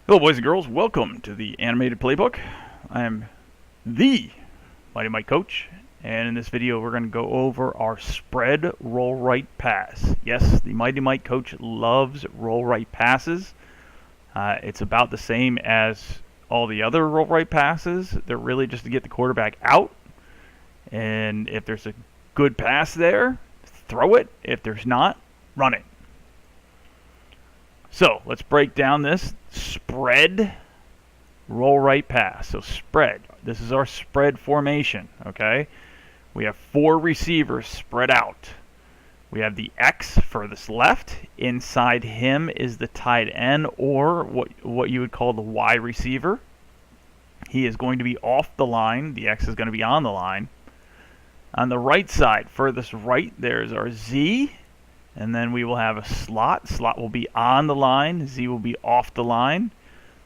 Hello, boys and girls. Welcome to the Animated Playbook. I am the Mighty Mike Coach, and in this video, we're going to go over our spread roll right pass. Yes, the Mighty Mike Coach loves roll right passes. It's about the same as all the other roll right passes. They're really just to get the quarterback out, and if there's a good pass there, throw it. If there's not, run it. So let's break down this spread roll right pass. So spread. This is our spread formation. Okay, we have four receivers spread out. We have the X furthest left. Inside him is the tight end, or what you would call the Y receiver. He is going to be off the line. The X is going to be on the line. On the right side, furthest right, there's our Z. And then we will have a slot. Slot will be on the line. Z will be off the line.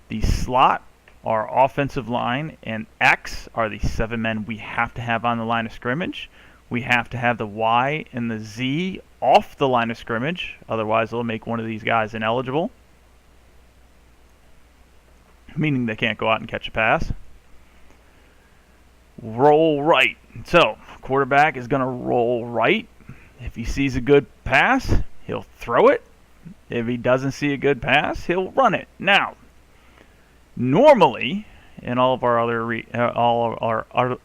The slot, our offensive line, and X are the 7 men we have to have on the line of scrimmage. We have to have the Y and the Z off the line of scrimmage. Otherwise, it'll make one of these guys ineligible, meaning they can't go out and catch a pass. Roll right. So, quarterback is going to roll right. If he sees a good pass, he'll throw it. If he doesn't see a good pass, he'll run it. Now, normally, in all of our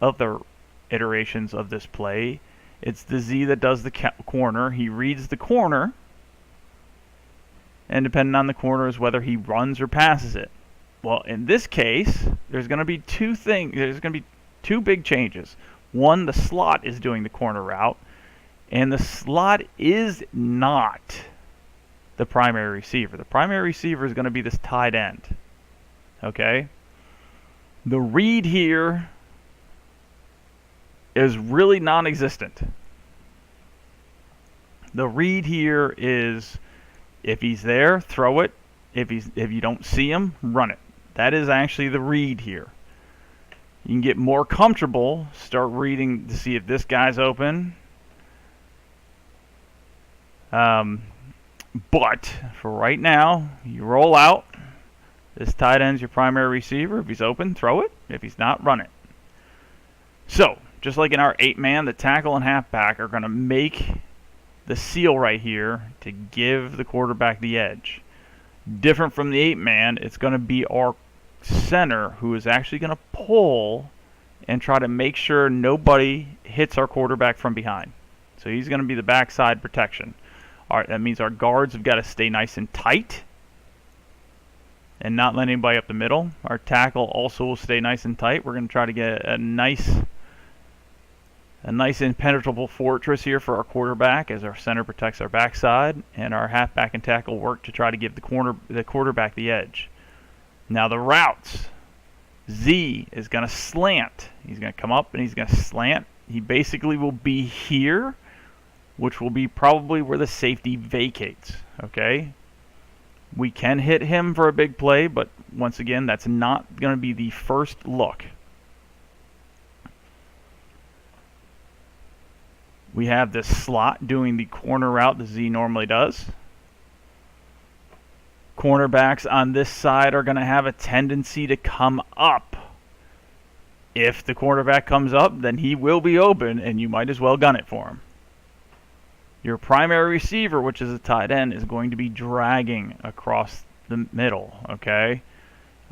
other iterations of this play, it's the Z that does the corner. He reads the corner, and depending on the corner is whether he runs or passes it. Well, in this case, there's going to be two things. There's going to be two big changes. One, the slot is doing the corner route. And the slot is not the primary receiver. The primary receiver is going to be this tight end. Okay? The read here is really non-existent. The read here is if he's there, throw it. If you don't see him, run it. That is actually the read here. You can get more comfortable, start reading to see if this guy's open. But for right now, you roll out. This tight end's your primary receiver. If he's open, throw it. If he's not, run it. So, just like in our 8-man, the tackle and halfback are going to make the seal right here to give the quarterback the edge. Different from the 8-man, it's going to be our center who is actually going to pull and try to make sure nobody hits our quarterback from behind. So he's going to be the backside protection. That means our guards have got to stay nice and tight and not let anybody up the middle. Our tackle also will stay nice and tight. We're going to try to get a nice impenetrable fortress here for our quarterback as our center protects our backside, and our halfback and tackle work to try to give the quarterback the edge. Now the routes. Z is going to slant. He's going to come up and he's going to slant. He basically will be here, which will be probably where the safety vacates. Okay? We can hit him for a big play, but once again, that's not going to be the first look. We have this slot doing the corner route the Z normally does. Cornerbacks on this side are going to have a tendency to come up. If the quarterback comes up, then he will be open, and you might as well gun it for him. Your primary receiver, which is a tight end, is going to be dragging across the middle, okay?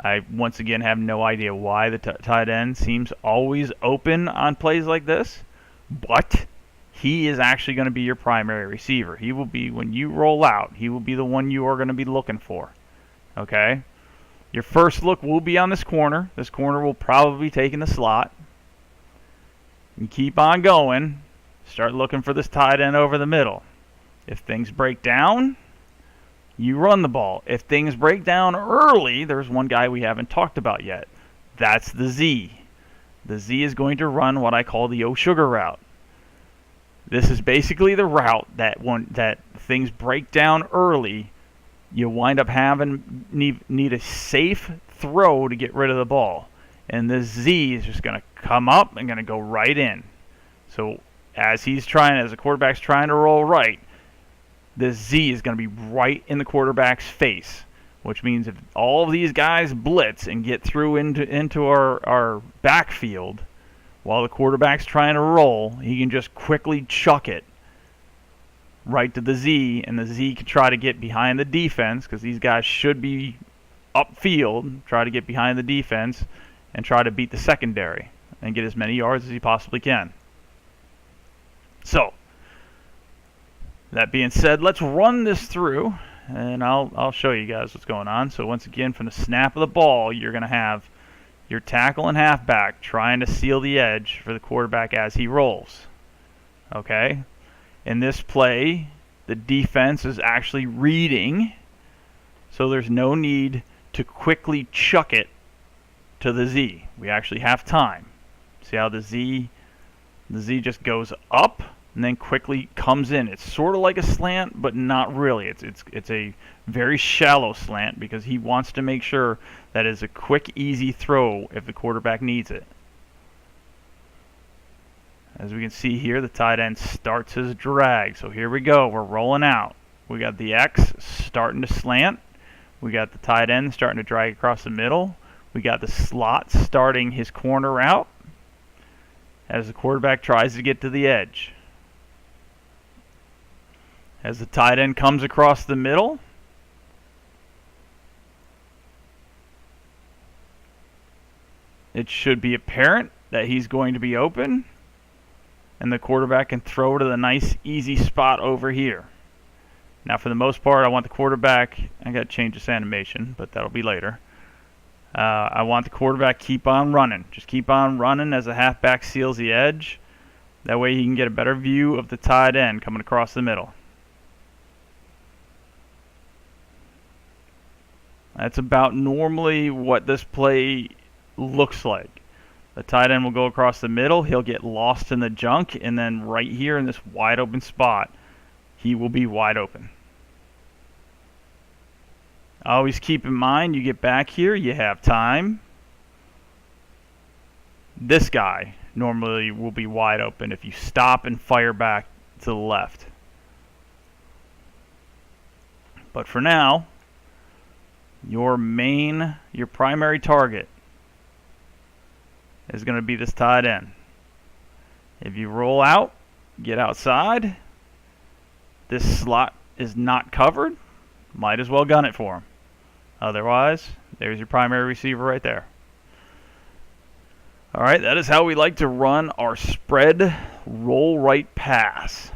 I, once again, have no idea why the tight end seems always open on plays like this, but he is actually going to be your primary receiver. He will be, when you roll out, he will be the one you are going to be looking for, okay? Your first look will be on this corner. This corner will probably be taking the slot. You keep on going. Start looking for this tight end over the middle. If things break down, you run the ball. If things break down early, there's one guy we haven't talked about yet. That's the Z. The Z is going to run what I call the O Sugar route. This is basically the route that things break down early, you wind up having need a safe throw to get rid of the ball. And this Z is just going to come up and going to go right in. So as the quarterback's trying to roll right, this Z is going to be right in the quarterback's face. which means if all of these guys blitz and get through into our backfield while the quarterback's trying to roll, he can just quickly chuck it right to the Z, and the Z can try to get behind the defense, because these guys should be upfield, try to get behind the defense and try to beat the secondary and get as many yards as he possibly can. So, that being said, let's run this through, and I'll show you guys what's going on. So once again, from the snap of the ball, you're going to have your tackle and halfback trying to seal the edge for the quarterback as he rolls. Okay? In this play, the defense is actually reading, so there's no need to quickly chuck it to the Z. We actually have time. See how the Z just goes up and then quickly comes in. It's sort of like a slant, but not really. It's a very shallow slant because he wants to make sure that it's a quick, easy throw if the quarterback needs it. As we can see here, the tight end starts his drag. So here we go. We're rolling out. We got the X starting to slant. We got the tight end starting to drag across the middle. We got the slot starting his corner route as the quarterback tries to get to the edge. As the tight end comes across the middle, it should be apparent that he's going to be open, and the quarterback can throw to the nice, easy spot over here. Now, for the most part, I want the quarterback, I got to change this animation, but that'll be later. I want the quarterback keep on running. Just keep on running as the halfback seals the edge. That way he can get a better view of the tight end coming across the middle. That's about normally what this play looks like. The tight end will go across the middle. He'll get lost in the junk, and then right here in this wide open spot, he will be wide open. Always keep in mind, you get back here, you have time. This guy normally will be wide open if you stop and fire back to the left. But for now, your primary target is going to be this tight end. If you roll out, get outside, this slot is not covered, might as well gun it for him. Otherwise, there's your primary receiver right there. All right, that is how we like to run our spread roll right pass.